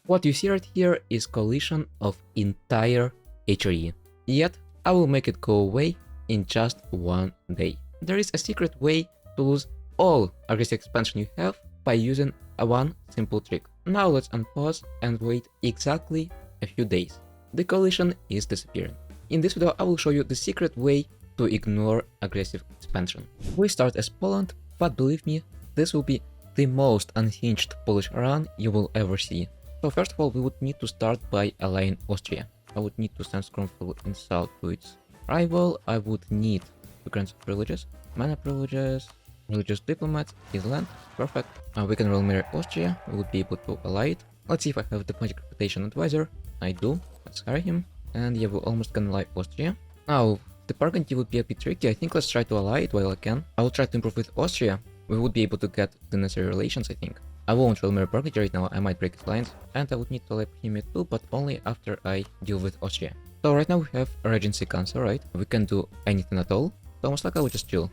What you see right here is coalition of entire HRE. Yet, I will make it go away in just one day. There is a secret way to lose all aggressive expansion you have by using one simple trick. Now let's unpause and wait exactly a few days. The coalition is disappearing. In this video, I will show you the secret way to ignore aggressive expansion. We start as Poland, but believe me, this will be the most unhinged Polish run you will ever see. So first of all, we would need to start by allying Austria. I would need to send Scrumful insult to its rival. I would need to grant privileges, mana privileges, religious diplomats, his land, perfect. We can roll marry Austria, we would be able to ally it. Let's see if I have diplomatic reputation advisor. I do, let's hire him. And yeah, we almost can ally Austria. Now, the Burgundy would be a bit tricky. I think let's try to ally it while I can. I will try to improve with Austria. We would be able to get the necessary relations, I think. I won't roll marry Burgundy right now, I might break his lines. And I would need to ally Bohemia too, but only after I deal with Austria. So right now we have a Regency Council, right? We can do anything at all. So almost like I will just chill.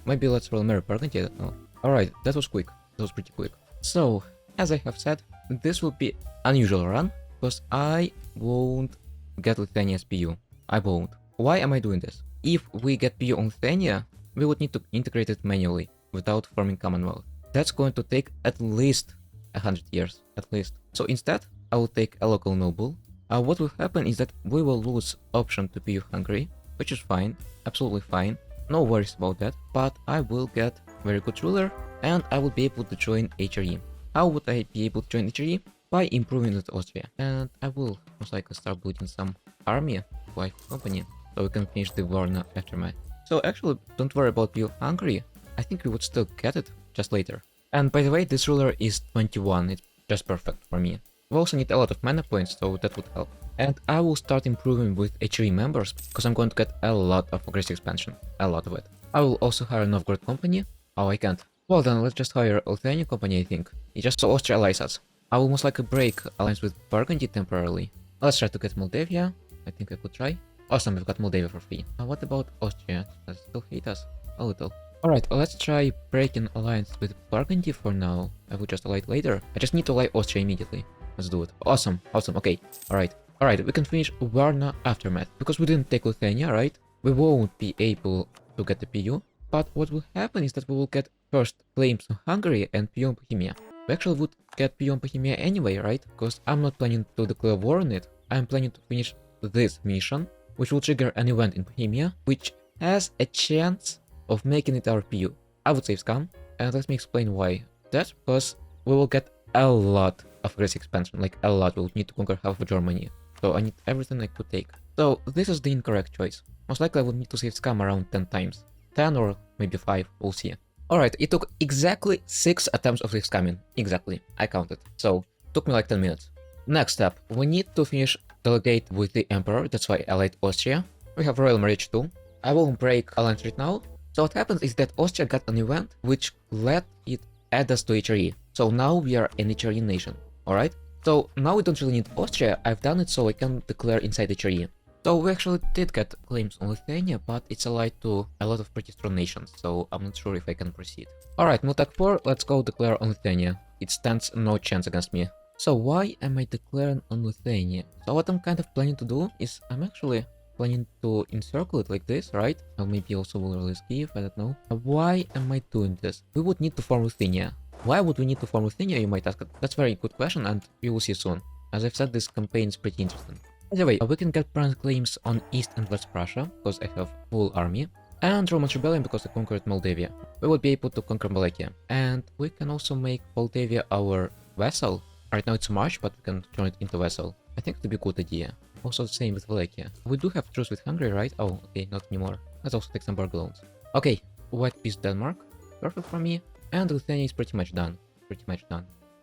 Maybe let's roll marry Burgundy, I don't know. Alright, that was quick. That was pretty quick. So, as I have said, this will be unusual run, because I won't get Lithuania's PU. I won't. Why am I doing this? If we get PU on Lithuania, we would need to integrate it manually, without forming Commonwealth. That's going to take at least 100 years, at least. So instead, I will take a local noble. What will happen is that we will lose option to PU Hungary, which is fine, absolutely fine. No worries about that, but I will get very good ruler and I will be able to join HRE. How would I be able to join HRE? By improving with Austria. And I will most likely start building some army, wife company, so we can finish the war now aftermath. So actually, don't worry about PU Hungary. I think we would still get it just later. And by the way, this ruler is 21, it's just perfect for me. We also need a lot of mana points, so that would help. And I will start improving with HRE members, because I'm going to get a lot of aggressive expansion, a lot of it. I will also hire a Novgorod company. Oh, I can't. Well then, let's just hire a Lithuanian company, I think. It's just so Austria allies us. I will most likely break alliance with Burgundy temporarily. Let's try to get Moldavia. I think I could try. Awesome, we've got Moldavia for free. What about Austria? Does it still hate us? A little. Alright, let's try breaking alliance with Burgundy for now. I will just ally it later. I just need to ally Austria immediately. Let's do it. Awesome, okay. Alright, we can finish Varna aftermath. Because we didn't take Lithuania, right? We won't be able to get the PU. But what will happen is that we will get first claims on Hungary and PU on Bohemia. We actually would get PU on Bohemia anyway, right? Because I'm not planning to declare war on it. I'm planning to finish this mission, which will trigger an event in Bohemia, which has a chance of making it our PU. I would save scam, and let me explain why. That's because we will get a lot of aggressive expansion, like a lot. We will need to conquer half of Germany. So I need everything I could take. So this is the incorrect choice. Most likely I would need to save scam around 10 times. 10 or maybe 5, we'll see. Alright, it took exactly 6 attempts of save scamming. Exactly, I counted. So, took me like 10 minutes. Next step, we need to finish delegate with the Emperor, that's why I allied Austria. We have royal marriage too. I will break alliance right now. So what happens is that Austria got an event which let it add us to HRE. So now we are an HRE nation, alright? So now we don't really need Austria, I've done it so I can declare inside HRE. So we actually did get claims on Lithuania, but it's allied to a lot of pretty strong nations, so I'm not sure if I can proceed. Alright, Miltech 4, let's go declare on Lithuania. It stands no chance against me. So why am I declaring on Lithuania? So what I'm kind of planning to do is I'm actually planning to encircle it like this, right? Or maybe also will release Kiev, I don't know. Why am I doing this? We would need to form Lithuania. Why would we need to form Lithuania, you might ask? That's a very good question and you will see soon. As I've said, this campaign is pretty interesting. By the way, we can get brand claims on East and West Prussia, because I have full army. And Roman Rebellion, because I conquered Moldavia. We would be able to conquer Wallachia. And we can also make Moldavia our vassal. Right now it's March, but we can turn it into vassal. I think it would be a good idea. Also the same with Wallachia. We do have truce with Hungary, right? Oh, okay, not anymore. Let's also take some bargain loans. Okay, White Peace Denmark. Perfect for me. And Lithuania is pretty much done.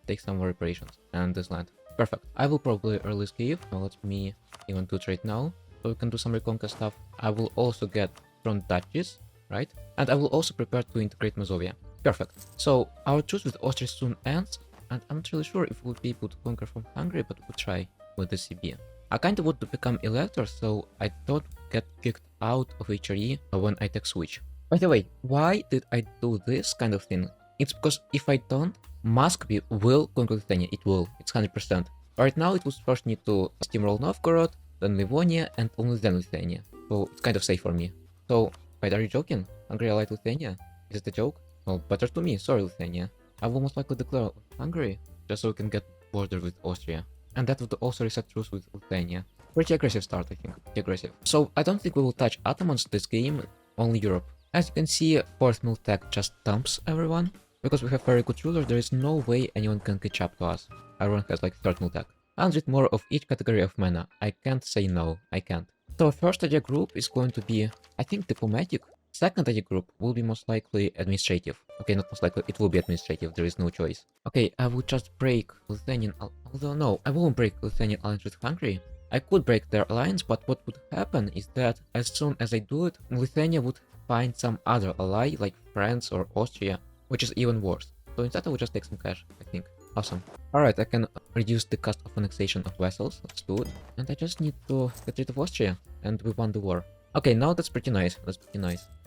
Take some more reparations. And this land. Perfect. I will probably release Kiev. Now let me even do trade now. So we can do some reconquest stuff. I will also get from duchies, right? And I will also prepare to integrate Mazovia. Perfect. So our truce with Austria soon ends. And I'm not really sure if we would be able to conquer from Hungary, but we'll try with the CB. I kinda want to become elector, so I don't get kicked out of HRE when I tech switch. By the way, why did I do this kind of thing? It's because if I don't, Muscovy will conquer Lithuania. It will. It's 100%. Right now, it would first need to steamroll Novgorod, then Livonia, and only then Lithuania. So it's kind of safe for me. So, wait, are you joking? Hungary allied Lithuania? Is it a joke? Well, better to me. Sorry, Lithuania. I will most likely declare Hungary just so we can get border with Austria. And that would also reset truce with Lithuania. Pretty aggressive start, I think. Pretty aggressive. So I don't think we will touch Ottomans this game, only Europe. As you can see, 4th Mill Tech just dumps everyone. Because we have very good rulers, there is no way anyone can catch up to us. Everyone has like 3rd Mill Tech. 100 more of each category of mana. I can't say no. I can't. So first idea group is going to be, I think, diplomatic. Second idea group will be most likely administrative. Okay, not most likely, it will be administrative, there is no choice. Okay, I will just break Lithuanian, although no, I won't break Lithuanian alliance with Hungary. I could break their alliance, but what would happen is that as soon as I do it, Lithuania would find some other ally, like France or Austria, which is even worse. So instead I will just take some cash, I think. Awesome. Alright, I can reduce the cost of annexation of vessels, let's do it. And I just need to get rid of Austria, and we won the war. Okay, now that's pretty nice,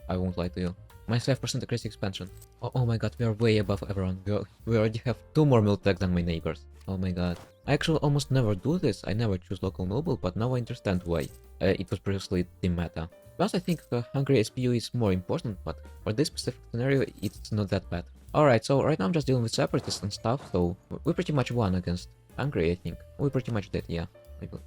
I won't lie to you. Minus 5% aggressive expansion. Oh my god, we are way above everyone. We already have 2 more mill tech than my neighbors. Oh my god. I actually almost never do this, I never choose local noble, but now I understand why. It was previously the meta. Plus I think Hungary SPU is more important, but for this specific scenario, it's not that bad. Alright, so right now I'm just dealing with separatists and stuff, so we pretty much won against Hungary, I think. We pretty much did, yeah.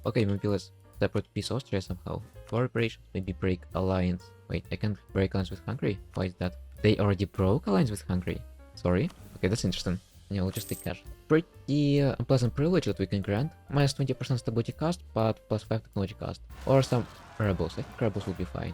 Okay, maybe let's separate piece Austria somehow. For reparations, maybe break alliance. Wait, I can't break alliance with Hungary? Why is that? They already broke alliance with Hungary. Sorry? Okay, that's interesting. Yeah, we'll just take cash. Pretty unpleasant privilege that we can grant. Minus 20% stability cost, but plus 5 technology cost. Or some rebels. I think rebels will be fine.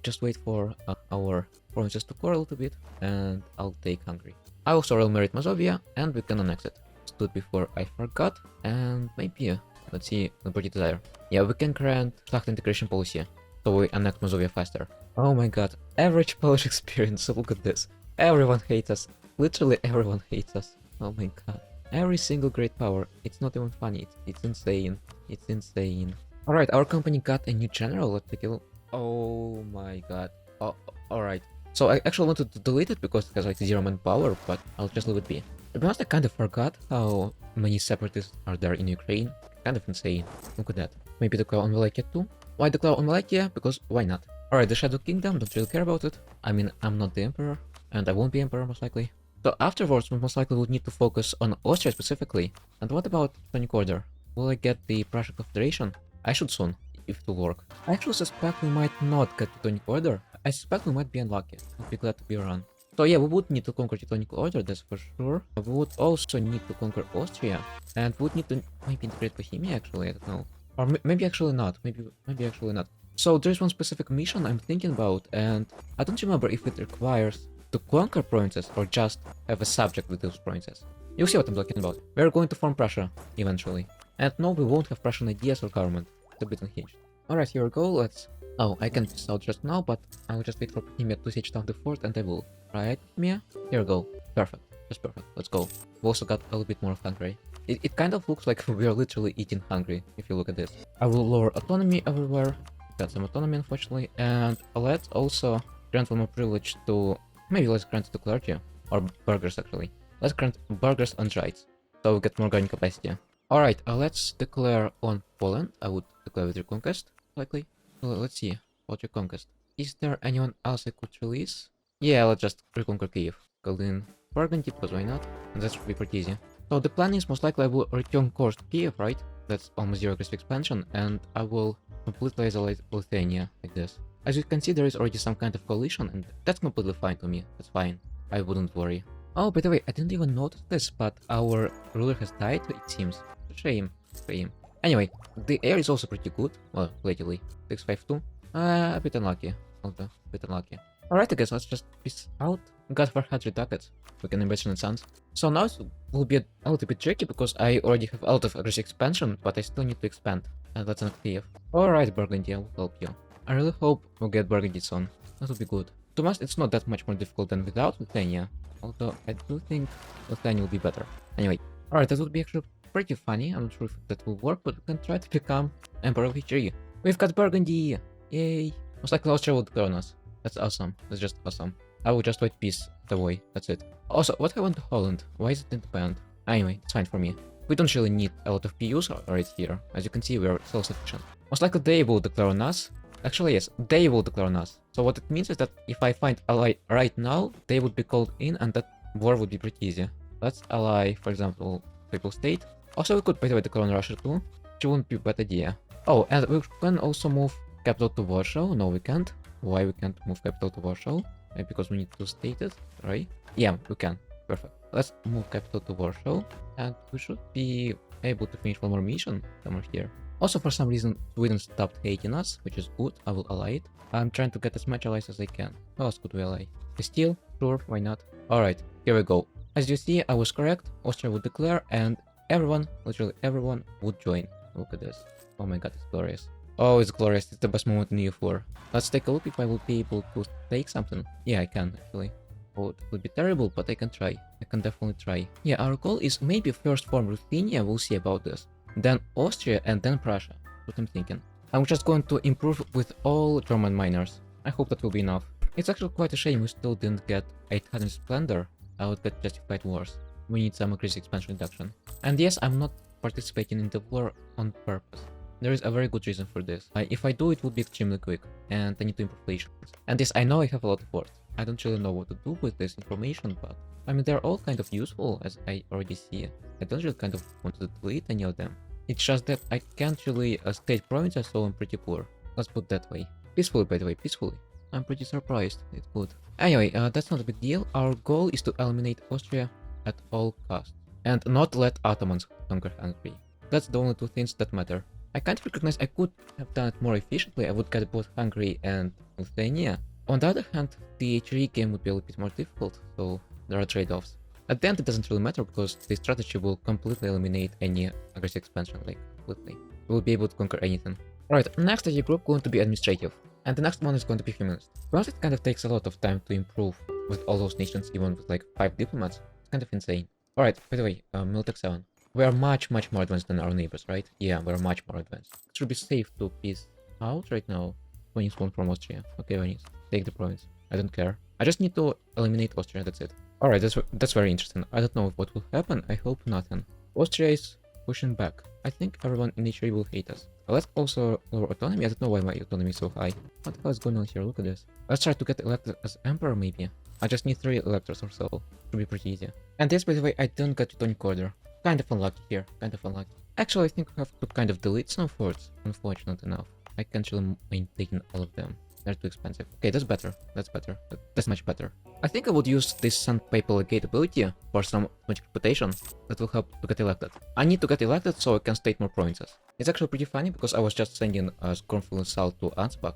Just wait for our provinces to core a little bit, and I'll take Hungary. I also royal merit Mazovia, and we can annex it. Stood before I forgot, and maybe, let's see, Liberty Desire. Yeah, we can grant Schlacht integration policy, so we annex Mazovia faster. Oh my god, average Polish experience, so look at this. Everyone hates us. Literally everyone hates us. Oh my god. Every single great power. It's not even funny. It's insane. It's insane. Alright, our company got a new general. Let's take a look. Oh my god. Oh, alright. So I actually wanted to delete it because it has like 0 manpower, but I'll just leave it be. To be honest, I kind of forgot how many separatists are there in Ukraine. Kind of insane. Look at that. Maybe declare on Wallachia too? Why declare on Wallachia? Because why not? Alright, the Shadow Kingdom, don't really care about it. I mean, I'm not the Emperor, and I won't be Emperor most likely. So afterwards, we most likely would need to focus on Austria specifically. And what about Teutonic Order? Will I get the Prussian Confederation? I should soon, if it will work. I actually suspect we might not get Teutonic Order. I suspect we might be unlucky. I'll be glad to be around. So yeah, we would need to conquer Teutonic Order, that's for sure. We would also need to conquer Austria. And we would need to maybe integrate Bohemia actually, I don't know. Or maybe actually not. Maybe actually not. So there's one specific mission I'm thinking about, and I don't remember if it requires to conquer provinces or just have a subject with those provinces. You'll see what I'm talking about. We're going to form Prussia, eventually. And no, we won't have Prussian ideas or government. It's a bit unhinged. Alright, here we go, let's... Oh, I can't peace out just now, but I will just wait for Bohemia to siege down the fort and I will. Right, Bohemia? Here we go. Perfect. Just perfect. Let's go. We also got a little bit more of Hungary. It kind of looks like we are literally eating Hungary, if you look at this. I will lower autonomy everywhere. Got some autonomy, unfortunately. And let's also grant one more privilege to... Maybe let's grant it to clergy. Or burghers, actually. Let's grant burghers and rights. So we get more guarding capacity. Alright, let's declare on Poland. I would declare with Reconquest, likely. Let's see. What Reconquest? Is there anyone else I could release? Yeah, let's just reconquer Kiev. Call in Burgundy, because why not? And that should be pretty easy. So the plan is most likely I will return course to Kiev, right? That's almost 0 aggressive expansion, and I will completely isolate Lithuania, like this. As you can see, there is already some kind of coalition, and that's completely fine to me. That's fine. I wouldn't worry. Oh, by the way, I didn't even notice this, but our ruler has died, it seems. Shame. Shame. Anyway, the air is also pretty good. Well, lately. 652. A bit unlucky. Also, a bit unlucky. Alright, I guess let's just peace out. Got 400 ducats. We can invest in Sons. So now it will be a little bit tricky because I already have a lot of aggressive expansion, but I still need to expand. And that's not Kiev. Alright, Burgundy, I will help you. I really hope we'll get Burgundy soon. That would be good. To be honest, it's not that much more difficult than without Lithuania. Although I do think Lithuania will be better. Anyway, alright, that would be actually pretty funny. I'm not sure if that will work, but we can try to become Emperor of History. We've got Burgundy! Yay! Most likely Austria will crown us. That's awesome. That's just awesome. I will just wait peace the way. That's it. Also, what happened to Holland? Why is it in the band? Anyway, it's fine for me. We don't really need a lot of PUs right here. As you can see, we are self-sufficient. Most likely they will declare on us. Actually, yes, they will declare on us. So what it means is that if I find ally right now, they would be called in and that war would be pretty easy. Let's ally, for example, Papal State. Also, we could, by the way, declare on Russia too, which wouldn't be a bad idea. Oh, and we can also move capital to Warsaw. No, we can't. Why we can't move capital to Warsaw? Maybe because we need to state it, right? Yeah, we can. Perfect. Let's move capital to Warsaw, and we should be able to finish one more mission somewhere here. Also, for some reason, Sweden stopped hating us, which is good. I will ally it. I'm trying to get as much allies as I can. Who else could we ally? Castile? Sure, why not? Alright, here we go. As you see, I was correct. Austria would declare, and everyone, literally everyone, would join. Look at this. Oh my god, it's glorious. Oh, it's glorious. It's the best moment in EU4. Let's take a look if I will be able to take something. Yeah, I can, actually. Oh, it would be terrible, but I can try. I can definitely try. Yeah, our goal is maybe first form Lithuania, we'll see about this. Then Austria, and then Prussia. That's what I'm thinking. I'm just going to improve with all German miners. I hope that will be enough. It's actually quite a shame we still didn't get 800 Splendor. I would get Justified Wars. We need some aggressive expansion reduction. And yes, I'm not participating in the war on purpose. There is a very good reason for this. If I do, it would be extremely quick, and I need to improve relations. And yes, I know I have a lot of words. I don't really know what to do with this information, but I mean, they're all kind of useful, as I already see. I don't really kind of want to delete any of them. It's just that I can't really state provinces, so I'm pretty poor. Let's put that way. Peacefully, by the way, peacefully. I'm pretty surprised. It's good. Anyway, that's not a big deal. Our goal is to eliminate Austria at all costs. And not let Ottomans conquer Hungary. That's the only two things that matter. I kind of recognize I could have done it more efficiently. I would get both Hungary and Lithuania. On the other hand, the HRE game would be a little bit more difficult, so there are trade-offs. At the end, it doesn't really matter because the strategy will completely eliminate any aggressive expansion, like completely. We'll be able to conquer anything. Alright, next strategy group going to be administrative, and the next one is going to be humanist. Because it kind of takes a lot of time to improve with all those nations, even with like 5 diplomats. It's kind of insane. Alright, by the way, Miltech 7. We are much more advanced than our neighbors, right? Yeah, we're much more advanced. It should be safe to peace out right now. Venice won from Austria. Okay, Venice, take the province. I don't care. I just need to eliminate Austria, that's it. Alright, that's very interesting. I don't know what will happen. I hope nothing. Austria is pushing back. I think everyone in HRE will hate us. Let's also lower autonomy. I don't know why my autonomy is so high. What the hell is going on here? Look at this. Let's try to get elected as emperor, maybe. I just need 3 electors or so. Should be pretty easy. And this, by the way, I don't get Teutonic Order. Kind of unlucky here. Kind of unlucky. Actually, I think we have to kind of delete some forts. Unfortunate enough. I can't really maintain all of them. They're too expensive. Okay, that's better. That's better. That's much better. I think I would use this Sandpaper Legate ability for some magic reputation that will help to get elected. I need to get elected so I can state more provinces. It's actually pretty funny because I was just sending a scornful insult to Ansbach.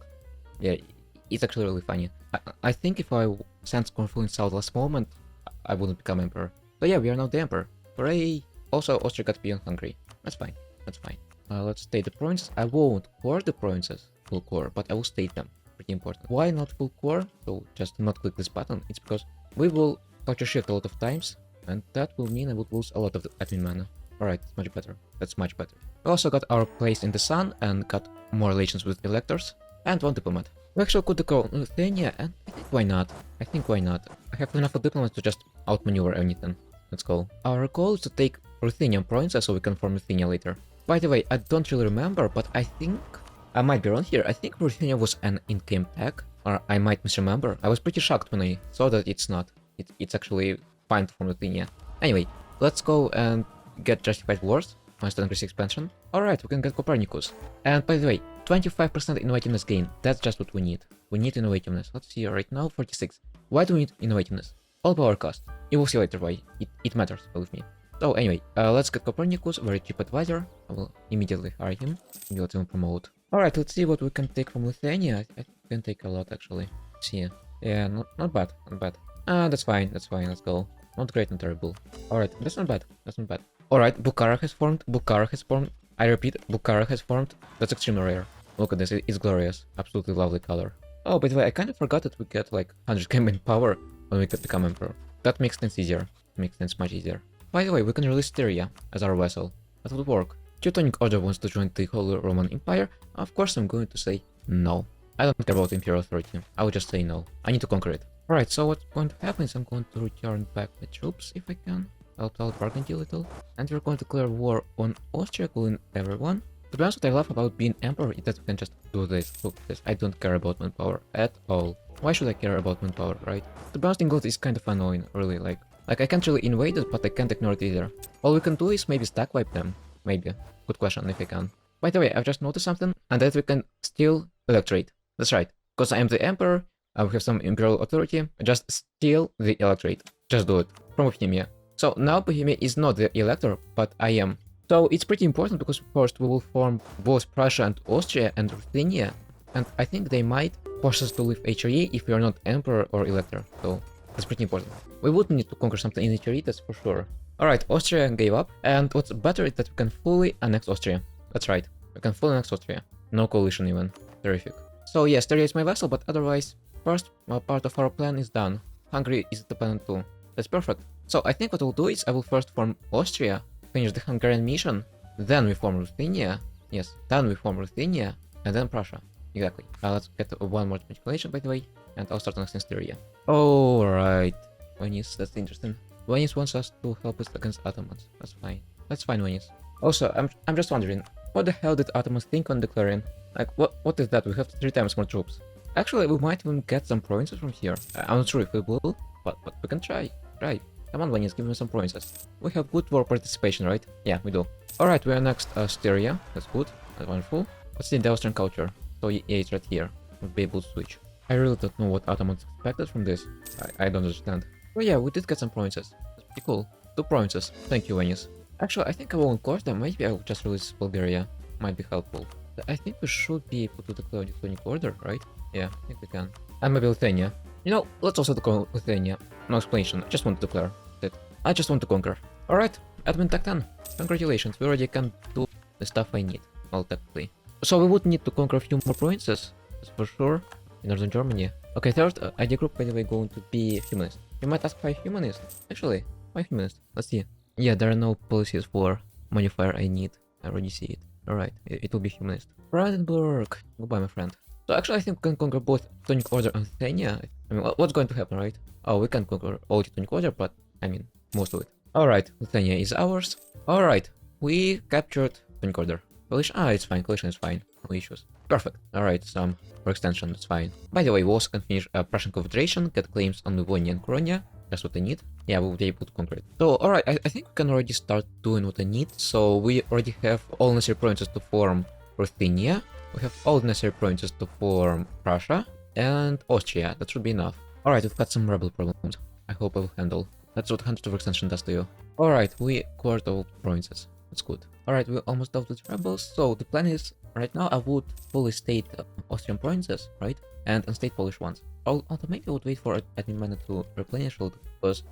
Yeah, it's actually really funny. I think if I sent scornful insult last moment, I wouldn't become emperor. So yeah, we are now the emperor. Hooray! Also, Austria got beyond Hungary. That's fine. That's fine. Let's state the provinces. I won't core the provinces full core, but I will state them. Pretty important. Why not full core? So just not click this button. It's because we will culture shift a lot of times, and that will mean I would lose a lot of the admin mana. Alright, that's much better. That's much better. We also got our place in the sun and got more relations with electors and 1 diplomat. We actually could go Lithuania, and I think why not? I think why not? I have enough of diplomats to just outmaneuver anything. Let's go. Our goal is to take Ruthenian provinces so we can form Lithuania later. By the way, I don't really remember, but I think I might be wrong here. I think Ruthenia was an in-game tag, or I might misremember. I was pretty shocked when I saw that it's not. It's actually fine from Ruthenia. Anyway, let's go and get Justified Wars, Master Increase Expansion. Alright, we can get Copernicus. And by the way, 25% innovativeness gain. That's just what we need. We need innovativeness. Let's see, right now, 46. Why do we need innovativeness? All power cost. You will see later why. It matters, believe me. So anyway, let's get Copernicus, very cheap advisor. I will immediately hire him. Maybe let him promote. Alright, let's see what we can take from Lithuania. I think we can take a lot actually. Let's see. Yeah, not bad, not bad. That's fine, let's go. Not great, not terrible. Alright, that's not bad, that's not bad. Alright, Bukhara has formed, I repeat, Bukhara has formed. That's extremely rare. Look at this, it's glorious. Absolutely lovely color. Oh, by the way, I kind of forgot that we get like 100 campaign power when we could become emperor. That makes things easier. Makes things much easier. By the way, we can release Styria as our vassal. That would work. Teutonic Order wants to join the Holy Roman Empire. Of course I'm going to say no. I don't care about Imperial Authority. I will just say no. I need to conquer it. Alright, so what's going to happen is I'm going to return back my troops if I can. Help out Burgundy a little. And we're going to declare war on Austria, killing everyone. To be honest, what I love about being emperor is that we can just do this. Look at this. I don't care about manpower at all. Why should I care about manpower, right? To be honest, England is kind of annoying, really. Like I can't really invade it, but I can't ignore it either. All we can do is maybe stack wipe them. Maybe. Good question if I can. By the way, I've just noticed something, and that we can steal electorate. That's right. Because I am the emperor, I have some imperial authority, just steal the electorate. Just do it. From Bohemia. So now Bohemia is not the elector, but I am. So it's pretty important because first we will form both Prussia and Austria and Lithuania, and I think they might force us to leave HRE if we are not emperor or elector, so that's pretty important. We would need to conquer something in HRE, that's for sure. Alright, Austria gave up, and what's better is that we can fully annex Austria. That's right, we can fully annex Austria. No coalition even. Terrific. So yes, Styria is my vassal, but otherwise, first part of our plan is done. Hungary is dependent too. That's perfect. So I think what we'll do is I will first form Austria, finish the Hungarian mission, then we form Lithuania. Yes, then we form Lithuania, and then Prussia. Exactly. Let's get one more manipulation, by the way, and I'll start annexing Styria. Alright. Venice, that's interesting. Venice wants us to help us against Ottomans. That's fine. That's fine, Venice. Also, I'm just wondering, what the hell did Ottomans think on declaring? Like, what is that? We have 3 times more troops. Actually, we might even get some provinces from here. I'm not sure if we will, but we can try. Right. Come on, Venice, give me some provinces. We have good war participation, right? Yeah, we do. Alright, we are next Styria. That's good. That's wonderful. Let's see the Austrian culture. So yeah, it's right here. We'll be able to switch. I really don't know what Ottomans expected from this. I don't understand. But yeah, we did get some provinces. That's pretty cool. 2 provinces. Thank you, Venice. Actually, I think I won't course them. Maybe I'll just release Bulgaria. Might be helpful. I think we should be able to declare Teutonic order, right? Yeah, I think we can. And maybe Lithuania. You know, let's also declare Lithuania. No explanation. I just want to declare that. I just want to conquer. Alright, admin tech 10. Congratulations, we already can do the stuff I need. Well, technically. So we would need to conquer a few more provinces. That's for sure. In northern Germany. Okay, third idea group, by the way, going to be humanist. You might ask why humanist. Actually, why humanist? Let's see. Yeah, there are no policies for modifier I need. I already see it. Alright, it will be humanist. Brandenburg. Goodbye, my friend. So actually, I think we can conquer both Teutonic Order and Lithuania. I mean, what's going to happen, right? Oh, we can conquer all Teutonic Order, but I mean, most of it. Alright, Lithuania is ours. Alright, we captured Teutonic Order. Coalition? It's fine. Coalition is fine. No issues. Perfect. Alright, some for extension, that's fine. By the way, we also can finish Prussian Confederation, get claims on Livonia and Koronia. That's what I need. Yeah, we'll be able to conquer it. So, alright, I think we can already start doing what I need. So, we already have all necessary provinces to form Ruthenia. We have all the necessary provinces to form Prussia and Austria. That should be enough. Alright, we've got some rebel problems. I hope I will handle. That's what 100 overextension does to you. Alright, we acquired all provinces. That's good. Alright, we almost dealt with rebels. So the plan is, right now I would fully state Austrian provinces, right? And unstate Polish ones. Although maybe I would wait for admin mana to replenish a little, because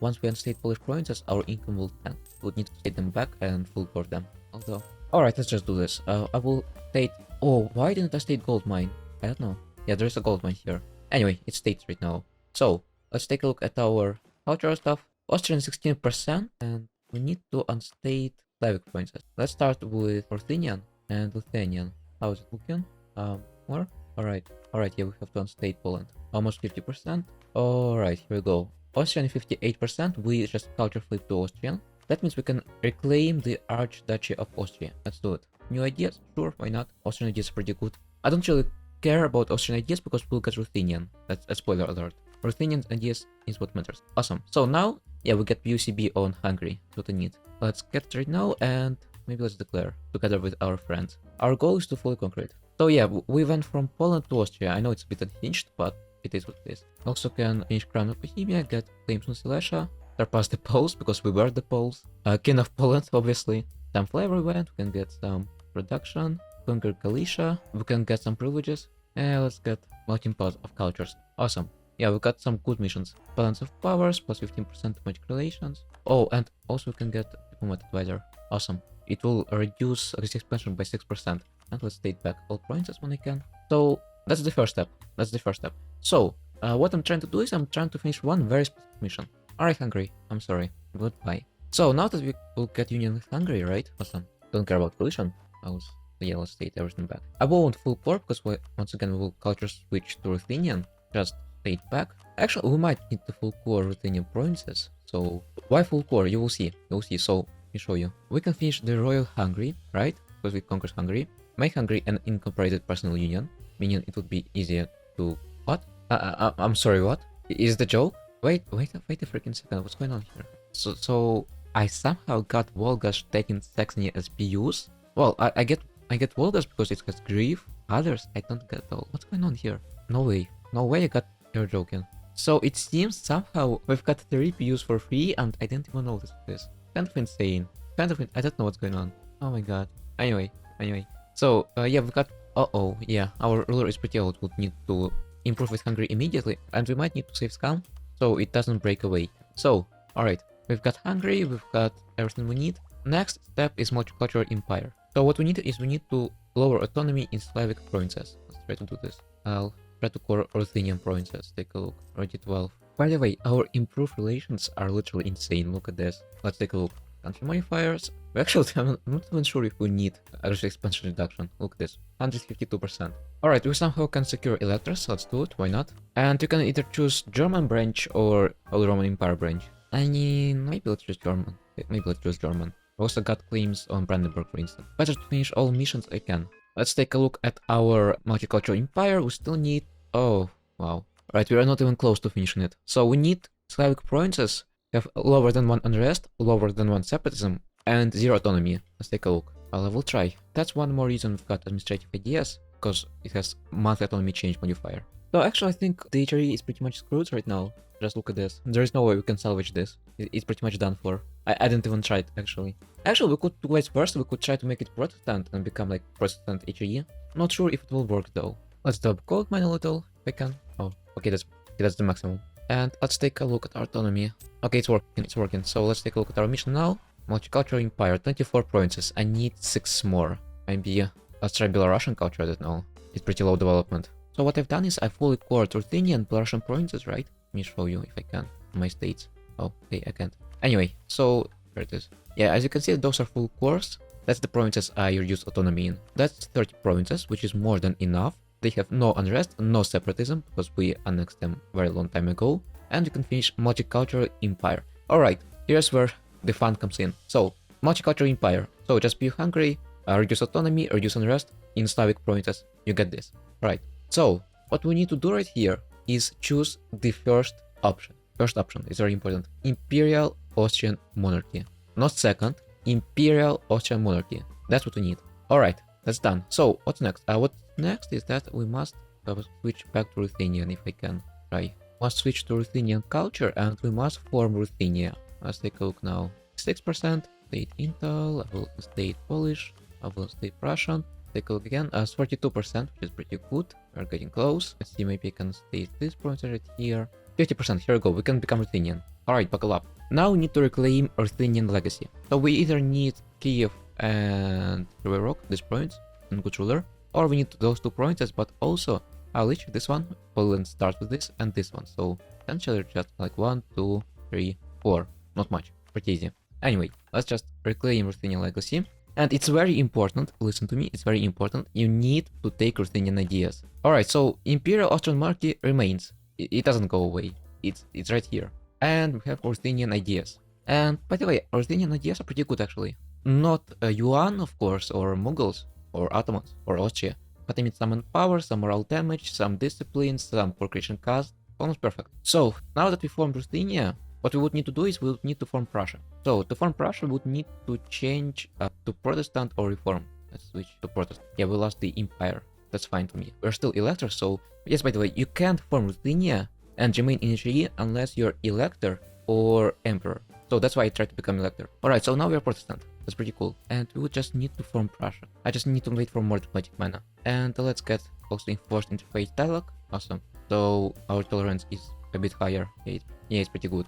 once we unstate Polish provinces, our income will tank. We would need to state them back and full core them. Although, alright, let's just do this. I will state. Oh, why didn't I state gold mine? I don't know. Yeah, there is a gold mine here. Anyway, it states right now. So let's take a look at our cultural stuff. Austrian 16%, and we need to unstate Slavic provinces. Let's start with Ruthenian and Lithuanian. How is it looking? More? Alright, yeah, we have to unstate Poland. Almost 50%. Alright, here we go. Austrian 58%, we just culture flip to Austrian. That means we can reclaim the Archduchy of Austria. Let's do it. New ideas? Sure, why not? Austrian ideas are pretty good. I don't really care about Austrian ideas because we'll get Ruthenian. That's a spoiler alert. Ruthenian ideas is what matters. Awesome. So now, yeah, we get UCB on Hungary. That's what I need. Let's get it right now and maybe let's declare together with our friends. Our goal is to fully conquer it. So yeah, we went from Poland to Austria. I know it's a bit unhinged, but it is what it is. Also can finish Crown of Bohemia, get claims on Silesia, surpass the Poles because we were the Poles. King of Poland, obviously. Some flavor event, we can get some production, conquer Galicia, we can get some privileges. Let's get melting pot of cultures. Awesome. Yeah, we got some good missions. Balance of powers, plus 15% diplomatic relations. Oh, and also we can get diplomat advisor. Awesome. It will reduce aggressive expansion by 6%. And let's take back all provinces when I can. So that's the first step. So what I'm trying to do is I'm trying to finish one very specific mission. Alright, Hungary. I'm sorry. Goodbye. So now that we will get union with Hungary, right? Awesome. Don't care about coalition. Yeah, let's state everything back. I won't full core because once again we will culture switch to Ruthenian. Just state back. Actually, we might need the full core Ruthenian provinces. So why full core? You will see. You will see. So let me show you. We can finish the royal Hungary, right? Because we conquered Hungary. Make Hungary an incorporated personal union, meaning it would be easier to what? I'm sorry. What is the joke? Wait a freaking second. What's going on here? So I somehow got Wolgash taking Saxony as PUs. Well, I get Wolgash because it has grief. Others I don't get though. What's going on here? No way. No way I got. You're joking. So it seems somehow we've got 3 PUs for free and I didn't even notice this. Kind of insane. I don't know what's going on. Oh my god. Anyway. So yeah, we've got. Yeah, our ruler is pretty old. We'll need to improve with Hungary immediately, and we might need to save Scam so it doesn't break away. So, alright, we've got Hungary, we've got everything we need. Next step is multicultural empire. So what we need is we need to lower autonomy in Slavic provinces. Let's try to do this. I'll try to core Ruthenian provinces. Take a look. Already 12. By the way, our improved relations are literally insane. Look at this. Let's take a look. Country modifiers. We actually, I'm not even sure if we need aggressive expansion reduction. Look at this. 152%. Alright, we somehow can secure electors. Let's do it. Why not? And you can either choose German branch or Holy Roman Empire branch. I mean, maybe let's choose German. Maybe let's choose German. We also got claims on Brandenburg, for instance. Better to finish all missions I can. Let's take a look at our multicultural empire. We still need... Oh, wow. Right, we are not even close to finishing it. So we need Slavic provinces have lower than 1 unrest, lower than 1 separatism, and 0 autonomy. Let's take a look. Well, I will try. That's one more reason we've got administrative ideas, because it has monthly autonomy change modifier. So actually I think the HRE is pretty much screwed right now. Just look at this. There is no way we can salvage this. It's pretty much done for. I didn't even try it actually. Actually, we could do vice versa. We could try to make it Protestant and become like Protestant HRE. Not sure if it will work though. Let's double gold mine a little if I can. Oh, okay, that's the maximum. And let's take a look at our autonomy. Okay, it's working. So let's take a look at our mission now. Multicultural empire, 24 provinces. I need 6 more. Maybe let's try Belarusian culture, I don't know. It's pretty low development. So what I've done is I fully cored Ruthenian and Belarusian provinces, right? Let me show you if I can. My states. Oh, okay, I can't. Anyway, so there it is. Yeah, as you can see, those are full cores. That's the provinces I reduce autonomy in. That's 30 provinces, which is more than enough. They have no unrest, no separatism, because we annexed them very long time ago. And you can finish multicultural empire. Alright, here's where the fun comes in. So, multicultural empire. So just be Hungary, reduce autonomy, reduce unrest in Slavic provinces. You get this. Right. So, what we need to do right here is choose the first option. First option is very important. Imperial Austrian monarchy. Not second. Imperial Austrian monarchy. That's what we need. Alright, that's done. So, what's next? What's next is that we must switch back to Ruthenian if I can try. Must switch to Ruthenian culture and we must form Ruthenia. Let's take a look now. 6%, state Intel, I will state Polish, I will state Russian. Take a look again, 42%, which is pretty good. We're getting close. Let's see, maybe I can state this province right here. 50%, here we go, we can become Ruthenian. Alright, buckle up. Now we need to reclaim Ruthenian legacy. So we either need Kiev and Kривий Rog, this province, and good ruler, or we need those 2 provinces, but also I'll each this one. Poland starts with this and this one. So essentially just like 1, 2, 3, 4. Not much. Pretty easy. Anyway, let's just reclaim Ruthenian legacy. And it's very important, listen to me, it's very important. You need to take Ruthenian ideas. Alright, so Imperial Austrian monarchy remains. It doesn't go away. It's right here. And we have Ruthenian ideas. And by the way, Ruthenian ideas are pretty good actually. Not Yuan, of course, or Mughals, or Ottomans, or Austria. But I mean some power, some moral damage, some discipline, some procreation caste. Almost perfect. So, now that we formed Ruthenia, what we would need to do is we would need to form Prussia. So, to form Prussia, we would need to change to Protestant or Reform. Let's switch to Protestant. Yeah, we lost the Empire. That's fine for me. We're still electors, so... Yes, by the way, you can't form Ruthenia and remain in HRE unless you're elector or emperor. So that's why I tried to become elector. Alright, so now we're Protestant. That's pretty cool. And we would just need to form Prussia. I just need to wait for more diplomatic mana. And let's get also enforced interface dialogue. Awesome. So our tolerance is a bit higher. Yeah, it's pretty good.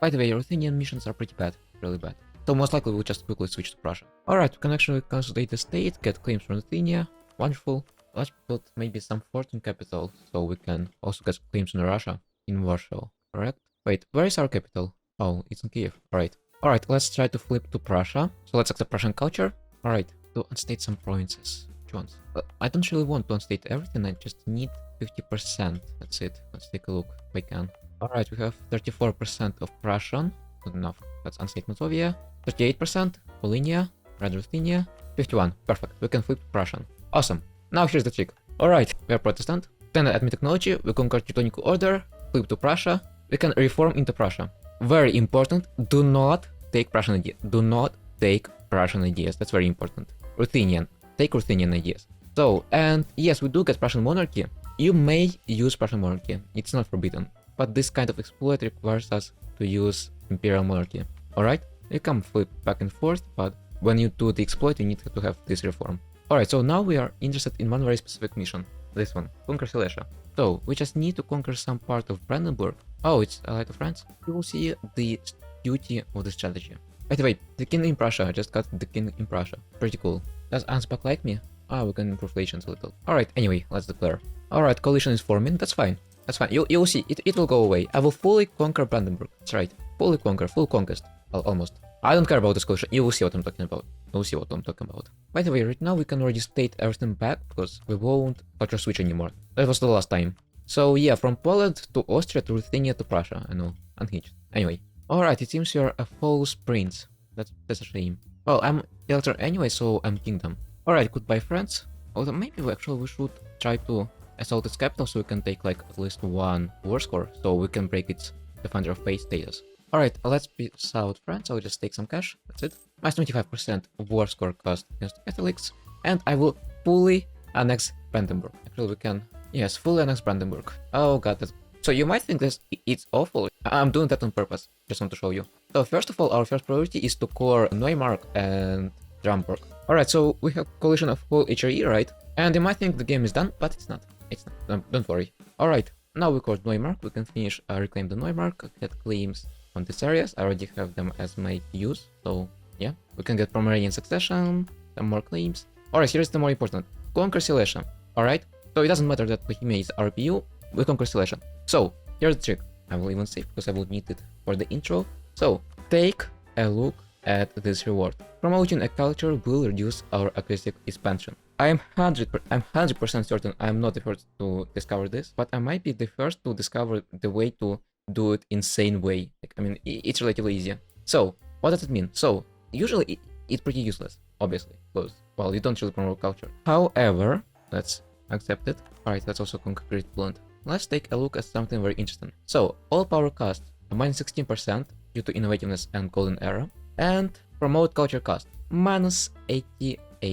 By the way, Ruthenian missions are pretty bad. Really bad. So most likely we'll just quickly switch to Prussia. Alright, we can actually consolidate the state, get claims from Ruthenia. Wonderful. Let's put maybe some fortune capital, so we can also get claims in Russia, in Warsaw, correct? Wait, where is our capital? Oh, it's in Kiev. Alright, let's try to flip to Prussia. So let's accept Prussian culture. Alright, to unstate some provinces. Which ones? I don't really want to unstate everything, I just need 50%. That's it. Let's take a look if we can. Alright, we have 34% of Prussian. Good enough. That's Unstate Mazovia. 38%. Volhynia. Red Ruthenia. 51. Perfect. We can flip Prussian. Awesome. Now here's the trick. Alright, we are Protestant. Standard admin technology. We conquer Teutonic Order. Flip to Prussia. We can reform into Prussia. Very important. Do not take Prussian ideas. Do not take Prussian ideas. That's very important. Ruthenian. Take Ruthenian ideas. So, and yes, we do get Prussian monarchy. You may use Prussian monarchy. It's not forbidden. But this kind of exploit requires us to use imperial monarchy. Alright? You can flip back and forth, but when you do the exploit, you need to have this reform. Alright, so now we are interested in one very specific mission. This one. Conquer Silesia. So, we just need to conquer some part of Brandenburg. Oh, it's allied of France. You will see the beauty of the strategy. By the way, the king in Prussia. I just got the king in Prussia. Pretty cool. Does Ansbach like me? Ah, we can improve relations a little. Alright, anyway, let's declare. Alright, coalition is forming. That's fine. That's fine. You'll see. It will go away. I will fully conquer Brandenburg. That's right. Fully conquer. Full conquest. Well, almost. I don't care about this coalition. You will see what I'm talking about. You'll see what I'm talking about. By the way, right now we can already state everything back because we won't culture switch anymore. That was the last time. So yeah, from Poland to Austria to Lithuania to Prussia. I know. Unhinged. Anyway. Alright, it seems you're a false prince. That's a shame. Well, I'm Elector anyway, so I'm kingdom. Alright, goodbye friends. Although maybe we should try to assault its capital so we can take like at least one war score, so we can break its Defender of Faith status. Alright, let's peace out friends. I'll just take some cash. That's it. Minus 25% war score cost against Catholics. And I will fully annex Brandenburg. Actually, we can... Yes, fully annex Brandenburg. Oh god, that's... So you might think this it's awful. I'm doing that on purpose. Just want to show you. So first of all, our first priority is to core Neumark and Dramburg. Alright, so we have coalition of whole HRE, right? And you might think the game is done, but it's not. It's not. Don't worry. Alright, now we cored Neumark. We can finish reclaim the Neumark, get claims on these areas. I already have them as my use. So yeah, we can get Pomeranian succession, some more claims. Alright, here's the more important. Conquer Silesia. Alright? So it doesn't matter that Bohemia is RPU, we conquer Silesia. So, here's the trick. I will even save because I will need it for the intro. So, take a look at this reward. Promoting a culture will reduce our aggressive expansion. I'm 100% certain I'm not the first to discover this, but I might be the first to discover the way to do it insane way. Like, I mean, it's relatively easy. So, what does it mean? So, usually it's pretty useless, obviously, because, well, you don't really promote culture. However, let's accept it. Alright, let's also conquer Great Poland. Let's take a look at something very interesting. So, all power cost minus 16% due to innovativeness and golden era, and promote culture cost minus 88%.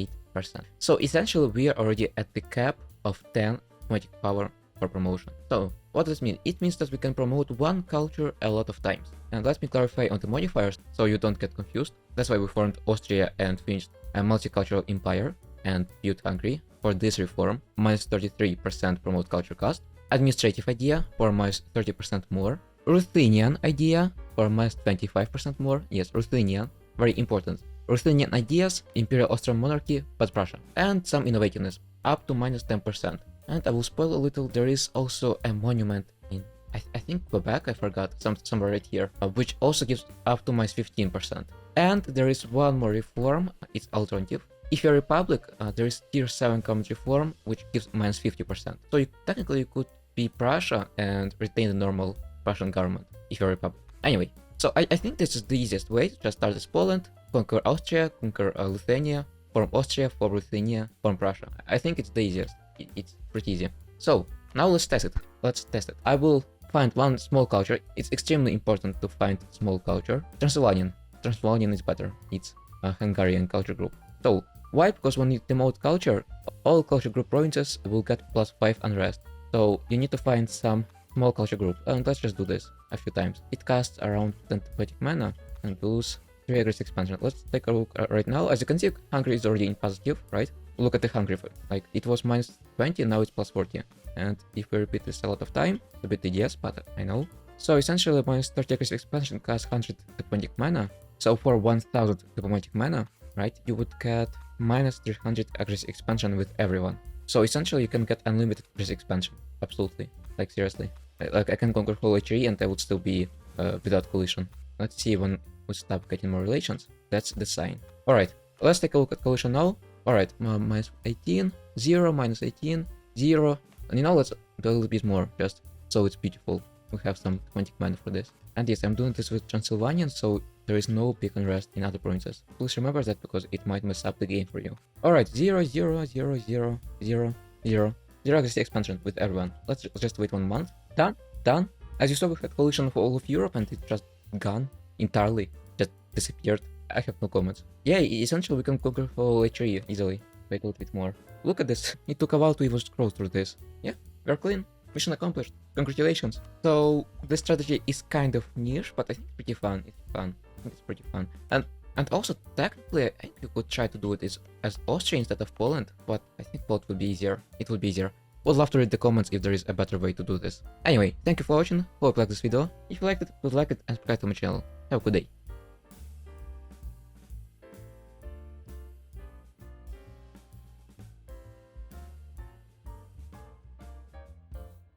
So essentially we are already at the cap of 10 diplomatic power for promotion. So what does it mean? It means that we can promote one culture a lot of times. And let me clarify on the modifiers so you don't get confused. That's why we formed Austria and finished a multicultural empire and built Hungary for this reform, minus 33% promote culture cost. Administrative idea for minus 30% more. Ruthenian idea for minus 25% more. Yes, Ruthenian, very important. Ruthenian ideas, Imperial Austrian monarchy, but Prussia. And some innovativeness, up to minus 10%. And I will spoil a little, there is also a monument in, I think Quebec, I forgot, somewhere right here, which also gives up to minus 15%. And there is one more reform, it's alternative. If you're a republic, there is tier 7 common reform, which gives minus 50%. So technically you could be Prussia and retain the normal Prussian government if you're a republic. Anyway, so I think this is the easiest way. Just start as Poland, conquer Austria, conquer Lithuania, form Austria, form Lithuania, form Prussia. I think it's the easiest. It's pretty easy. So now let's test it. Let's test it. I will find one small culture. It's extremely important to find small culture. Transylvanian. Transylvanian is better. It's a Hungarian culture group. So why? Because when you demote culture, all culture group provinces will get +5 unrest. So you need to find some small culture group. And let's just do this a few times. It costs around 10 diplomatic mana and lose 3 aggressive expansion. Let's take a look right now. As you can see, Hungary is already in positive, right? Look at the Hungary. Like it was minus 20, now it's +40. And if we repeat this a lot of time, it's a bit tedious, but I know. So essentially, minus 30 aggressive expansion costs 100 diplomatic mana. So for 1000 diplomatic mana, right, you would get minus 300 aggressive expansion with everyone. So essentially, you can get unlimited aggressive expansion. Absolutely. Like seriously. Like I can conquer whole HRE and I would still be without coalition. Let's see when we stop getting more relations. That's the sign. Alright, let's take a look at coalition now. Alright, minus 18, 0, minus 18, 0, And you know, let's do a little bit more, just so it's beautiful. We have some 20 mana for this. And yes, I'm doing this with Transylvanian, so there is no big unrest in other provinces. Please remember that because it might mess up the game for you. Alright, 0, 0, 0, 0, 0, 0. 0 aggressive expansion with everyone. Let's just wait 1 month. Done, done. As you saw, we had coalition of all of Europe and it just gone entirely. Just disappeared. I have no comments. Yeah, essentially we can conquer whole HRE easily. Wait a little bit more. Look at this. It took a while to even scroll through this. Yeah, we're clean. Mission accomplished. Congratulations. So this strategy is kind of niche, but I think it's pretty fun. It's fun. I think it's pretty fun. And also technically I think you could try to do it as Austria instead of Poland, but I think Poland would be easier. It would be easier. Would love to read the comments if there is a better way to do this. Anyway, thank you for watching. Hope you liked this video. If you liked it, please like it and subscribe to my channel. Have a good day.